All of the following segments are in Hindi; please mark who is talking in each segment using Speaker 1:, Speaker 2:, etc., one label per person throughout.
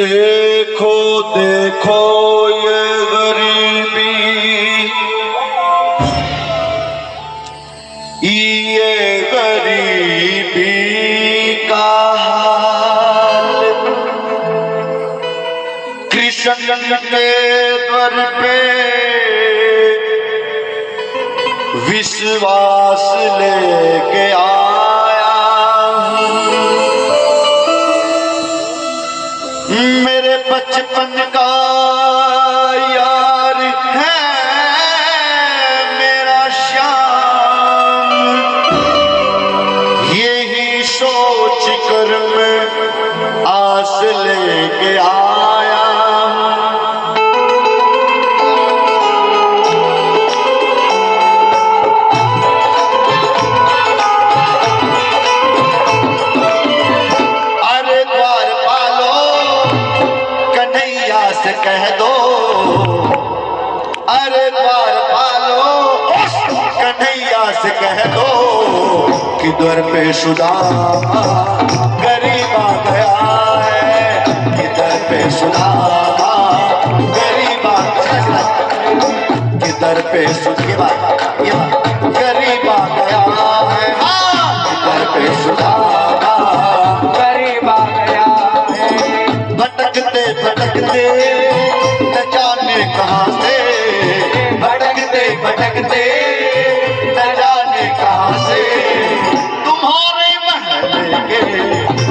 Speaker 1: देखो देखो ये गरीबी, ये गरीबी का हाल। कृष्ण के दर पे विश्वास लेके आया हूँ। मेरे बचपन का यार है मेरा श्याम, यही सोच कर मैं आस लेके आया। अरे द्वारपालो कन्हैया से कह दो, अरे द्वारपालो कन्हैया से कह दो कि दर पे सुदामा गरीब आ गया है, कि दर पे सुदामा गरीब आ गया, कि दर पे गरीब आ गया है, कि दर पे सुदामा गरीब आ गया है। भटकते भटकते न जाने कहाँ से, भटकते भटकते न जाने कहाँ से तुम्हारे महल के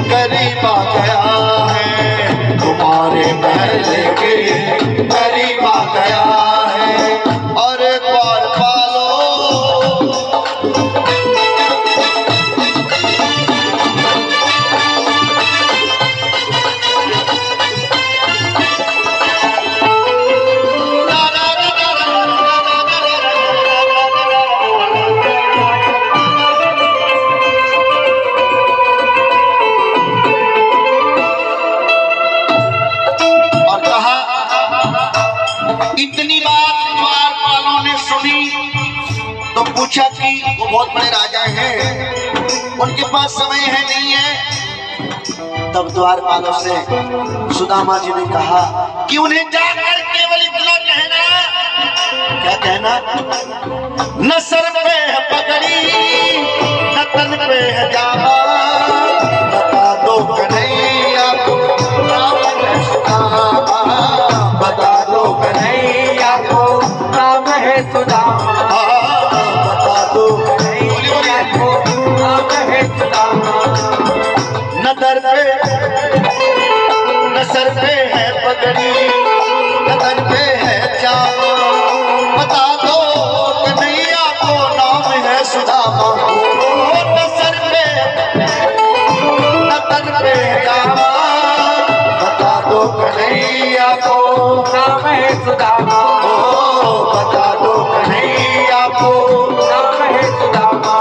Speaker 1: करीब आ गया है, तुम्हारे महल के करीब आ गया है। और द्वारपालो इतनी बात द्वारपालों ने सुनी तो पूछा कि वो बहुत बड़े राजा हैं, उनके पास समय है नहीं है। तब द्वारपालों से सुदामा जी ने कहा कि उन्हें जाकर केवल इतना कहना, क्या कहना, न सर पे है पगड़ी न तन पे है जामा, बता दो कन्हैया को नाम है सुदामा, बता दो कन्हैया को नाम है सुदामा, बता दो कन्हैया को नाम है सुदामा। न दर पे न सर पे है पगड़ी न तन पे है जामा, बता दो कन्हैया को नाम है सुदामा। न सर पे न तन पे है जामा, बता दो कन्हैया को नाम है सुदामा, बता दो कन्हैया को नाम है सुदामा।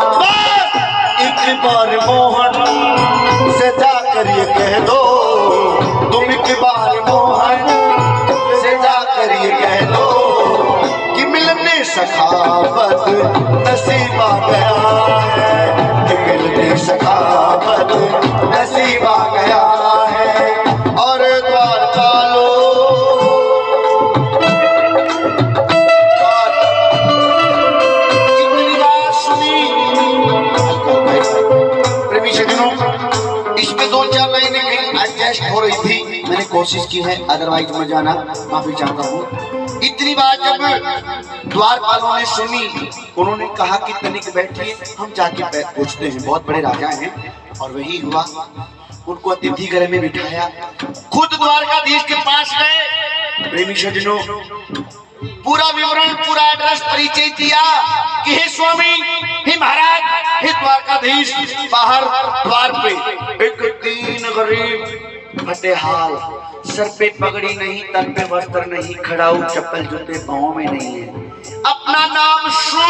Speaker 1: एक बार मोहन से जाकर ये कह दो, तुम एक बार मोहन से जाकर ये कह दो कि मिलने सखावत नसीब आ गया है, कि मिलने सखावत नसीब आ गया है। और द्वारपालो इतनी बात सुनी, प्रेमी सज्जनों, इसमें 2-4 महीने कहीं एडजस्ट हो रही थी, मैंने कोशिश की है, अदरवाइज मैं जाना माफी चाहता हूँ। इतनी बात जब द्वारपालों ने सुनी, उन्होंने कहा कि तनिक बैठिए, हम जाके पूछते हैं, बहुत बड़े राजा हैं। और वही हुआ, उनको अतिथि गृह में बिठाया, खुद द्वारकाधीश के पास गए। प्रेमी सज्जनों, पूरा विवरण, पूरा एड्रेस, परिचय दिया कि हे स्वामी, हे महाराज, हे द्वारकाधीश, बाहर द्वार पे एक दीन गरीब फटे हाल, सर पे पगड़ी नहीं, तन पे वस्त्र नहीं, खड़ाऊ चप्पल जूते पाँव में नहीं है, अपना नाम सू।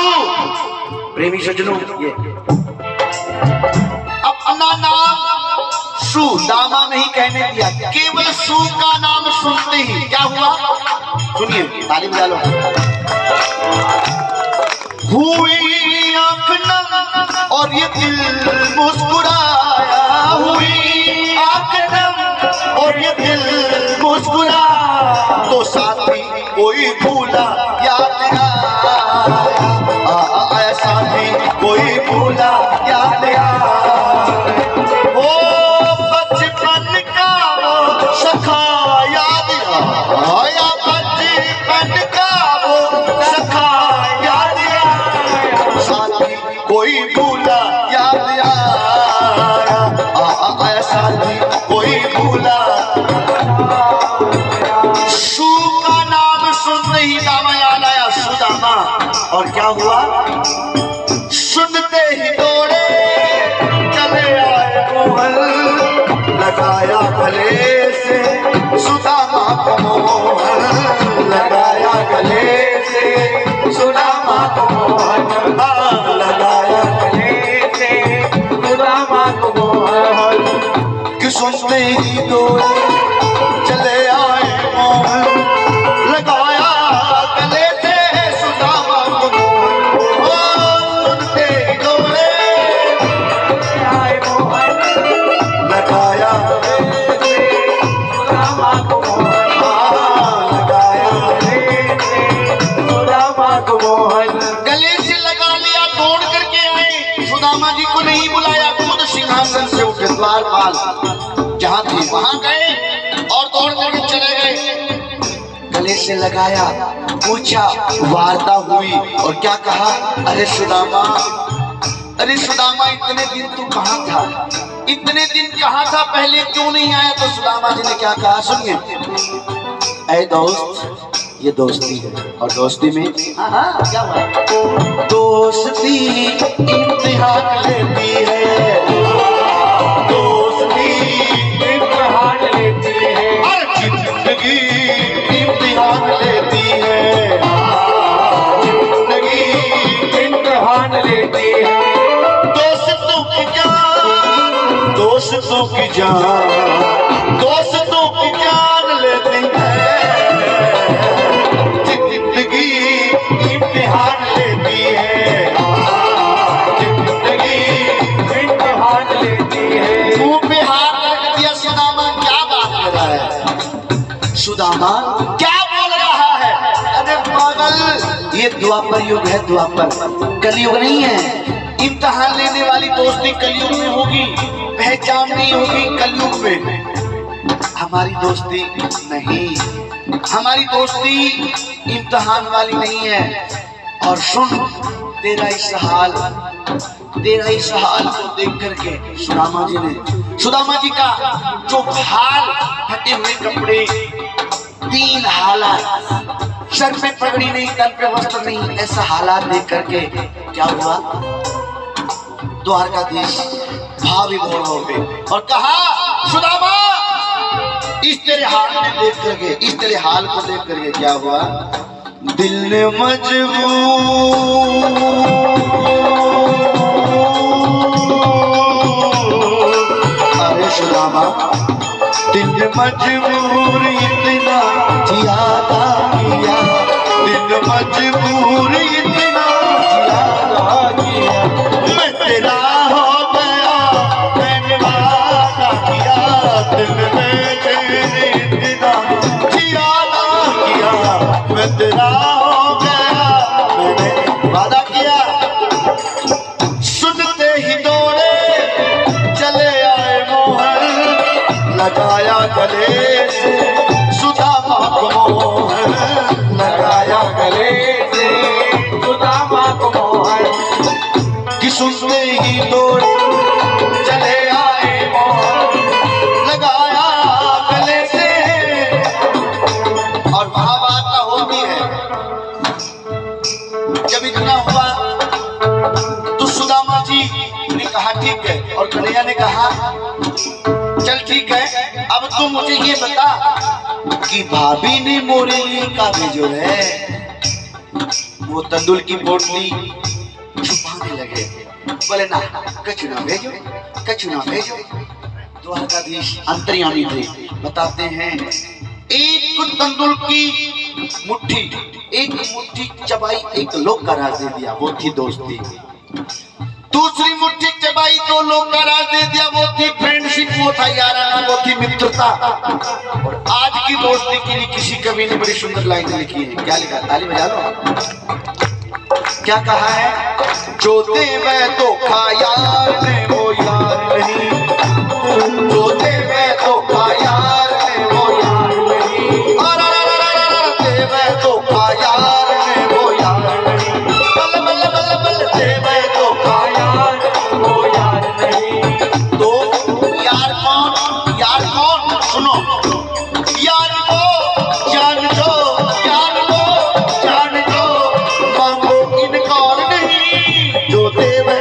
Speaker 1: प्रेमी सज्जनों, ये अपना नाम सू, दामा नहीं कहने दिया, केवल सू का नाम सुनते ही क्या हुआ, सुनिए, ताली बजा लो। हुई आँख नम और ये दिल मुस्कुराया, हुई आँख नम और ये दिल भूला याद आए, वो बचपन का वो सखा याद आया, बचपन का वो सखा याद आया, साथी कोई भूला याद आया, साथी कोई भूला। सू का नाम सुनते ही नाम याद आया सुदामा, और क्या हुआ? सुनते ही दौड़े चले आए मोहन, लगाया गले से सुदामा को मोहन, लगाया गले से सुदामा को मोहन, लगाया गले से सुदामा को मोहन। कि सुनते ही दौड़े चले आए मोहन, लगाया गले से सुदामा को मोहन, सुनते ही दौड़े आए मोहन, लगाया गले से सुदामा को मोहन, लगाया गले से सुदामा को मोहन। गले से लगा लिया, दौड़ करके आए, सुदामा जी को नहीं बुलाया, खुद सिंहासन से उठे, द्वारपाल जहाँ थे वहां गए और दौड़ करके चले गए। गले से लगाया, पूछा, वार्ता हुई और क्या कहा? अरे सुदामा, अरे सुदामा, इतने दिन तू कहाँ था? इतने दिन कहाँ था? पहले क्यों नहीं आया? तो सुदामा जी ने क्या कहा सुनिए। ऐ दोस्त, ये दोस्ती है, और दोस्ती में क्या बात? दोस्ती इम्तिहान लेती है, दोस्ती इम्तिहान लेती है, और जिंदगी इम्तिहान लेती है, जिंदगी इम्तिहान लेती है। दोस्तों की जान, दोस्तों की जान, दोस्तों की जान लेती है, जिंदगी इम्तिहान लेती है, जिंदगी इम्तिहान लेती है। मुंह पे हाथ रख दिया सुदामा, क्या बात कर रहा है? सुदामा क्या बोल रहा है? अरे पागल, ये द्वापर युग है, द्वापर, कलयुग नहीं है। इम्तिहान लेने वाली दोस्ती कलयुग में होगी, पहचान नहीं होगी कलयुग में। हमारी दोस्ती नहीं, हमारी दोस्ती इम्तिहान वाली नहीं है। और सुन, तेरा इस हाल को देख करके सुदामा जी का जो हाल, फटे हुए कपड़े, 3 हालात, सर पे पगड़ी नहीं, तन पे वस्त्र नहीं, ऐसा हालात देख करके क्या हुआ? द्वारकाधीश भाव विभोर हो गए और कहा, सुदामा, इस तेरे हाल में देख करके, इस तेरे हाल को देख करके क्या हुआ? दिल ने मजबूर, अरे सुदामा, दिल ने मजबूर इतना ज्यादा किया, दिल मजबूर इतना ज्यादा किया, मैं तेरा हो गया, मैंने वादा किया, दिल में तेरे इतना ज्यादा किया, मैं तेरा हो गया, मैंने वादा किया। सुनते ही दौड़े चले आए मोहन, लगाया गले से सुदामा को मोहन, लगाया गले से सुदामा को मोहन। कि सुनते ही दौड़े चले आए मोहन, लगाया गले से। और महावार्ता होती है। जब इतना हुआ तो सुदामा जी ने कहा ठीक है, और कन्हैया ने कहा चल ठीक है, अब तू मुझे ये बता कि भाभी ने मोरे लिए का भेजो है। वो तंदुल की पोटली छुपाने लगे, बोले ना, कछु ना भेजो, कछु ना भेजो। द्वारकाधीश अंतर्यामी थे, बताते हैं एक तंदुल की मुट्ठी, एक मुट्ठी चबाई, एक लोग का राज दे दिया, वो थी दोस्ती। दूसरी मुट्ठी चबाई, 2 लोग का राज दे दिया, वो थी फ्रेंडशिप, वो था याराना, वो थी मित्रता। और आज की दोस्ती के लिए किसी कवि ने बड़ी सुंदर लाइन लिखी है। क्या लिखा? ताली बजा लो। क्या कहा है? जो देवे धोखा यार ने वो यार नहीं, जो देवे धोखा यार ने वो यार नहीं, देवे धोखा यार ने वो यार नहीं, बल बल बल बल देवे धोखा यार वो यार नहीं। तो यार कौन, यार कौन, सुनो, यार को जान दो, यार को जान दो, मांगो इनकार नहीं, जो देवे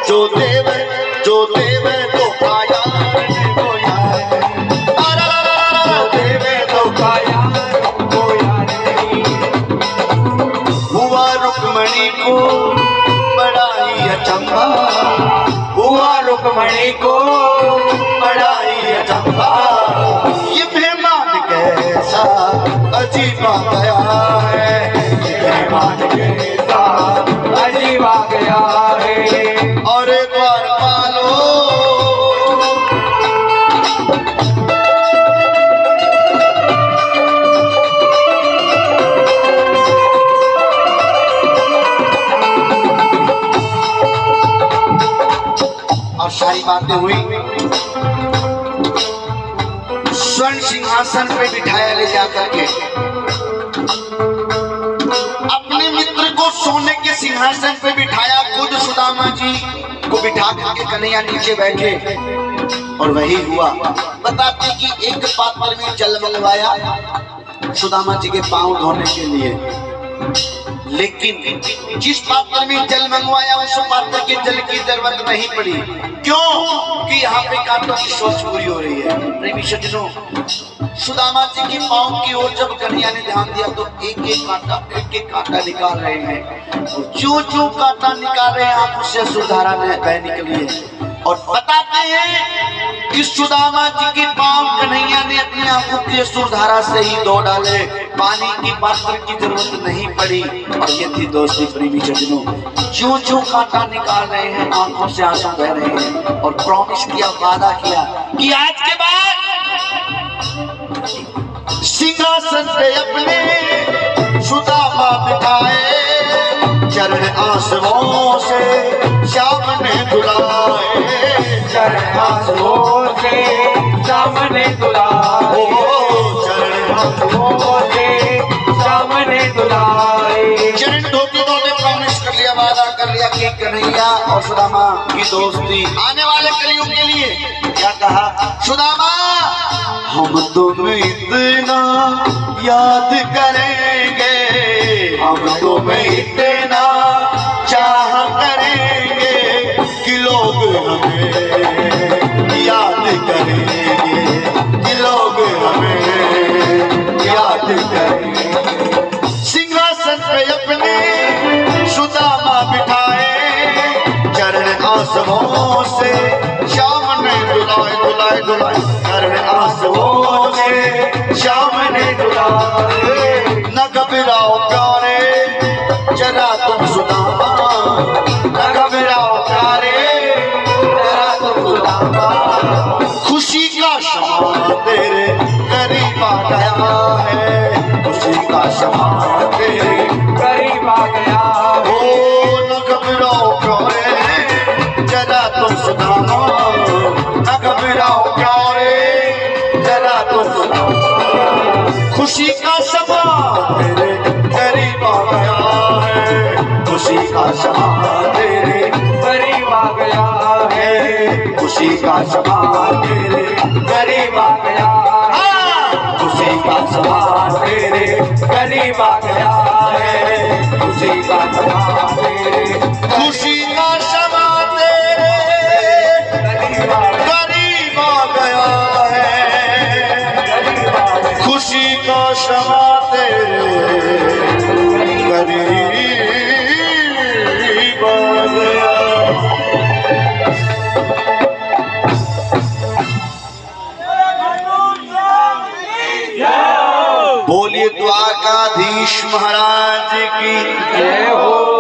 Speaker 1: जो देवे जो देवे धोखा यार ने वो यार नहीं, जो देवे धोखा यार वो यार नहीं। हुआ रुक्मणी को बड़ा ही अचंभा, हुआ रुक्मणी को बड़ा ही अचंभा, ये मेहमान कैसा अजीब आ गया है, ये मेहमान कैसा अजीब आ गया है। और एक बार पालो और सारी बातें हुई। स्वर्ण सिंहासन पे बिठाया ले जाकर के, अपने मित्र को सोने के सिंहासन पे बिठाया, खुद सुदामा जी को बिठा करके कन्हैया नीचे बैठे। और वही हुआ, बताते कि एक पात्र में जल मंगवाया सुदामा जी के पांव धोने के लिए, लेकिन जिस पात्र में जल मंगवाया उस पात्र के जल की जरूरत नहीं पड़ी। क्यों? कि यहाँ पे कांटों की सोच पूरी हो रही है। प्रेमी सज्जनों, सुदामा जी के पांव की ओर जब कन्हैया ने ध्यान दिया तो एक एक कांटा निकाल रहे हैं, और जो कांटा निकाल रहे हैं आंखों से सुधारा बह निकली है। और बताते हैं कि सुदामा जी के पांव कन्हैया ने अपनी आंखों की सुधारा से ही धो डाले, पानी की पात्र की जरूरत नहीं पड़ी। और ये थी दोस्ती प्रेमी सज्जनों, जो कांटा निकाल रहे हैं आंखों से आंसू बह रहे हैं। और प्रॉमिस किया, वादा किया कि आज के बाद सिंहासन पे अपने सुदामा बिठाए, चरण आंसुओं से सामने दुलाए, चरण आंसुओं से सामने दुलाए, चरण आंसुओं से सामने दुलाए। चरण धोते धोते प्रॉमिस कर लिया, वादा कर लिया कि कन्हैया और सुदामा की दोस्ती आने वाले कलियुग के लिए। क्या कहा सुदामा? हम तुम्हें इतना याद करेंगे, हम तुम्हें इतना चाह करेंगे कि लोग हमें याद करेंगे, कि लोग हमें याद करेंगे। सिंहासन पे अपने सुदामा बिठाए, चरण आंसुओं से सामने दुलाए दुलाए दुलाए, चरण आंसुओं से सामने दुलाए। न घबराओ प्यारे जरा तुम सुदामा, न घबराओ प्यारे जरा तुम सुदामा, खुशी का शमा तेरे करीब आ गया है, खुशी का शमा तेरे करीब आ गया। ओ न घबराओ प्यारे जरा तुम सुदामा, न घबराओ प्यारे जरा तुम सुदामा, खुशी का शमा तेरे करीब आ गया है, खुशी का शमा तेरे करीब आ गया है, खुशी का शमा तेरे करीब आ गया है, खुशी का शमा तेरे करीब आ गया है, खुशी का शमा तेरे, खुशी का शमा तेरे करीब आ गया है, खुशी का शमा तेरे करीब आ गया। बोलिए द्वारकाधीश महाराज की जय हो।